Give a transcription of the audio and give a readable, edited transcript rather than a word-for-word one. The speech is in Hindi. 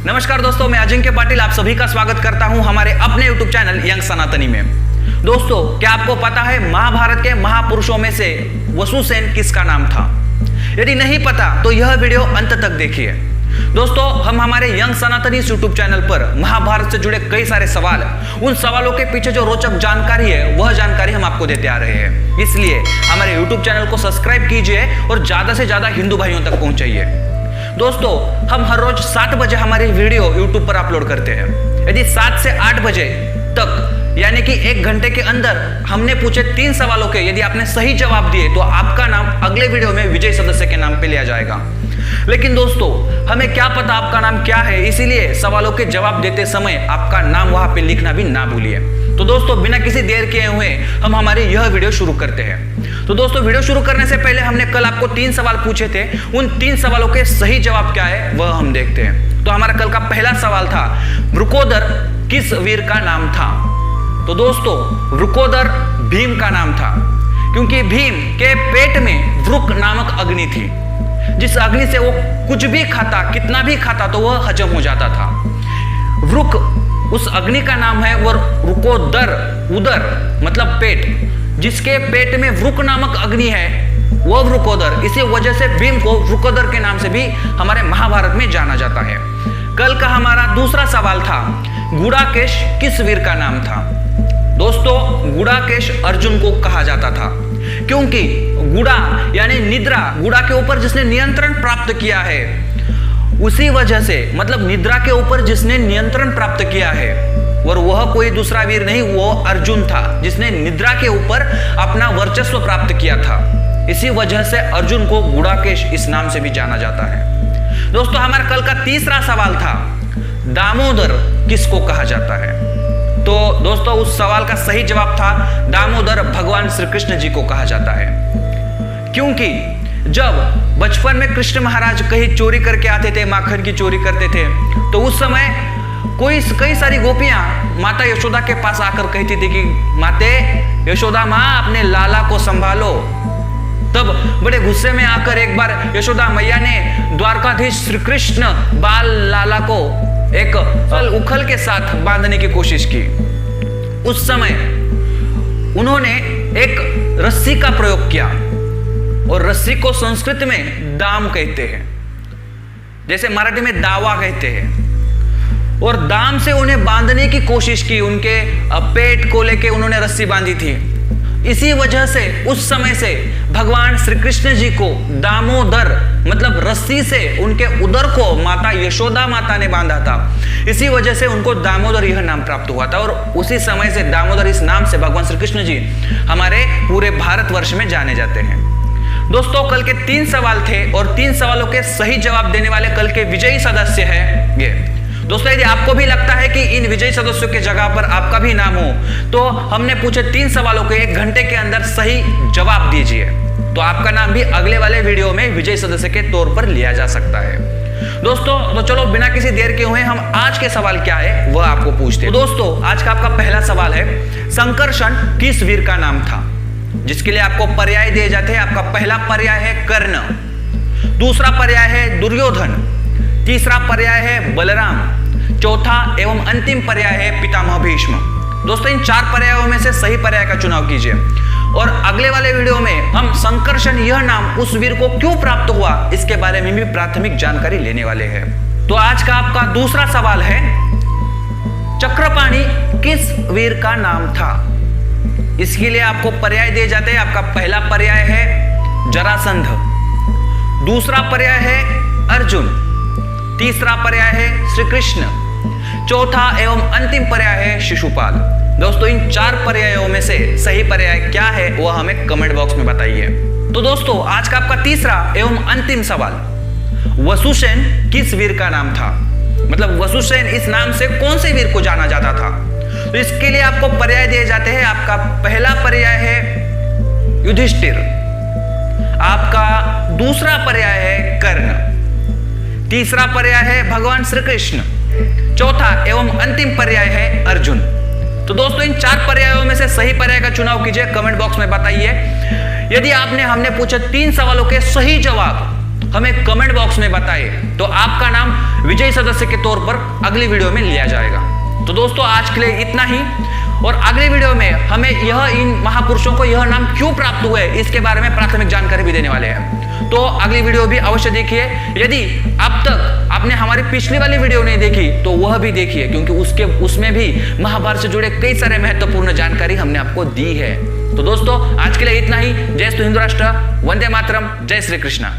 नमस्कार दोस्तों, मैं अजिंक्य पाटिल आप सभी का स्वागत करता हूं हमारे अपने YouTube चैनल यंग सनातनी में। दोस्तों, क्या आपको पता है महाभारत के महापुरुषों में से वसुसेन किसका नाम था? यदि नहीं पता तो यह वीडियो अंत तक देखिए। दोस्तों, हम हमारे यंग सनातनी YouTube चैनल पर महाभारत से जुड़े कई सारे सवाल, उन सवालों के पीछे जो रोचक जानकारी है वह जानकारी हम आपको देते आ रहे हैं। इसलिए हमारे YouTube चैनल को सब्सक्राइब कीजिए और ज्यादा से ज्यादा हिंदू भाइयों तक पहुंचाइए। दोस्तों, हम हर रोज 7 बजे हमारी वीडियो YouTube पर अपलोड करते हैं। यदि 7 से 8 बजे तक यानी कि 1 घंटे के अंदर हमने पूछे 3 सवालों के यदि आपने सही जवाब दिए तो आपका नाम अगले वीडियो में विजय सदस्य के नाम पे लिया जाएगा। लेकिन दोस्तों, हमें क्या पता आपका नाम क्या है, इसीलिए सवालों के जवाब देते समय आपका नाम वहां पे लिखना भी ना भूलिए। तो दोस्तों, बिना किसी देर किए हुए हम हमारी यह वीडियो शुरू करते हैं। तो दोस्तों, वीडियो शुरू करने से पहले हमने कल आपको 3 सवाल पूछे थे। उन 3 सवालों के सही जवाब क्या है वह हम देखते हैं। तो हमारा कल का पहला सवाल था, वृकोदर किस वीर का नाम था? तो दोस्तों, वृकोदर भीम का नाम था, क्योंकि भीम के पेट में वृक नामक अग्नि थी, जिस अग्नि से वो कुछ भी खाता, कितना भी खाता तो वह हजम हो जाता था। वृक उस अग्नि का नाम है, वह वृकोदर, उदर मतलब पेट, जिसके पेट में वृक नामक अग्नि है वह वृकोदर। इसी वजह से भीम को वृकोदर के नाम से भी हमारे महाभारत में जाना जाता है। कल का हमारा दूसरा सवाल था, गुड़ाकेश किस वीर का नाम था? दोस्तों, गुड़ाकेश अर्जुन को कहा जाता था, क्योंकि गुड़ा यानी निद्रा, गुड़ा के ऊपर जिसने नियंत्रण प्राप्त किया है, उसी वजह से मतलब निद्रा के ऊपर जिसने नियंत्रण प्राप्त किया है और वह कोई दूसरा वीर नहीं, वो अर्जुन था, जिसने निद्रा के ऊपर अपना वर्चस्व प्राप्त किया था। इसी वजह से अर्जुन को गुड़ाकेश इस नाम से भी जाना जाता है। दोस्तों, हमारा कल का तीसरा सवाल था, दामोदर किसको कहा जाता है? तो दोस्तों, उस सवाल का सही जवाब था, दामोदर भगवान श्री कृष्ण जी को कहा जाता है, क्योंकि जब बचपन में कृष्ण महाराज कहीं चोरी करके आते थे, माखन की चोरी करते थे, तो उस समय कई सारी गोपियां माता यशोदा के पास आकर कहती थी कि माते यशोदा माँ, अपने लाला को संभालो। तब बड़े गुस्से में आकर एक बार यशोदा मैया ने द्वारकाधीश श्री कृष्ण बाल लाला को एक उखल के साथ बांधने की कोशिश की। उस समय उन्होंने एक रस्सी का प्रयोग किया, और रस्सी को संस्कृत में दाम कहते हैं, जैसे मराठी में दावा कहते हैं। और दाम से उन्हें बांधने की कोशिश की, उनके पेट को लेके उन्होंने रस्सी बांधी थी। इसी वजह से उस समय से भगवान श्री कृष्ण जी को दामोदर मतलब रस्सी से उनके उदर को माता यशोदा माता ने बांधा था। इसी वजह से उनको दामोदर यह नाम प्राप्त हुआ था, और उसी समय से दामोदर इस नाम से भगवान श्री कृष्ण जी हमारे पूरे भारतवर्ष में जाने जाते हैं। दोस्तों, कल के 3 सवाल थे और 3 सवालों के सही जवाब देने वाले कल के विजयी सदस्य हैं ये। दोस्तों, यदि आपको भी लगता है कि इन विजयी सदस्यों के जगह पर आपका भी नाम हो, तो हमने पूछे 3 सवालों के 1 घंटे के अंदर सही जवाब दीजिए, तो आपका नाम भी अगले वाले वीडियो में विजयी सदस्य के तौर पर लिया जा सकता है। दोस्तों, तो चलो बिना किसी देर के हुए हम आज के सवाल क्या है वह आपको पूछते हैं। दोस्तों, आज का आपका पहला सवाल है, संकर्षण किस वीर का नाम था? जिसके लिए आपको पर्याय दिए जाते हैं। आपका पहला पर्याय है कर्ण, दूसरा पर्याय है दुर्योधन, तीसरा पर्याय है बलराम, चौथा एवं अंतिम पर्याय है पितामह भीष्म। दोस्तों, इन 4 पर्यायों में से सही पर्याय का चुनाव कीजिए, और अगले वाले वीडियो में हम संकर्षण यह नाम उस वीर को क्यों प्राप्त हुआ इसके बारे में भी प्राथमिक जानकारी लेने वाले हैं। तो आज का आपका दूसरा सवाल है, चक्रपाणि किस वीर का नाम था? इसके लिए आपको पर्याय दिए जाते हैं। आपका पहला पर्याय है जरासंध, दूसरा पर्याय है अर्जुन, तीसरा पर्याय है श्री कृष्ण, चौथा एवं अंतिम पर्याय है शिशुपाल। दोस्तों, इन 4 पर्यायों में से सही पर्याय क्या है वह हमें कमेंट बॉक्स में बताइए। तो दोस्तों, आज का आपका तीसरा एवं अंतिम सवाल, वसुसेन किस वीर का नाम था? मतलब वसुसेन इस नाम से कौन से वीर को जाना जाता था? तो इसके लिए आपको पर्याय दिए जाते हैं। आपका पहला पर्याय है युधिष्ठिर, आपका दूसरा पर्याय है कर्ण, तीसरा पर्याय है भगवान श्री कृष्ण, चौथा एवं अंतिम पर्याय है अर्जुन। तो दोस्तों, इन 4 पर्यायों में से सही पर्याय का चुनाव कीजिए, कमेंट बॉक्स में बताइए। यदि हमने पूछे 3 सवालों के सही जवाब हमें कमेंट बॉक्स में बताए तो आपका नाम विजयी सदस्य के तौर पर अगली वीडियो में लिया जाएगा। तो दोस्तों आज के लिए इतना ही, और अगले वीडियो में हमें इन महापुरुषों को यह नाम क्यों प्राप्त हुए इसके बारे में प्राथमिक जानकारी भी देने वाले हैं। तो अगली वीडियो भी अवश्य देखिए। यदि अब तक आपने हमारी पिछली वाली वीडियो नहीं देखी तो वह भी देखिए, क्योंकि उसमें भी महाभारत से जुड़े कई सारे महत्वपूर्ण जानकारी हमने आपको दी है। तो दोस्तों आज के लिए इतना ही। जय हिंद राष्ट्र, वंदे मातरम, जय श्री कृष्णा।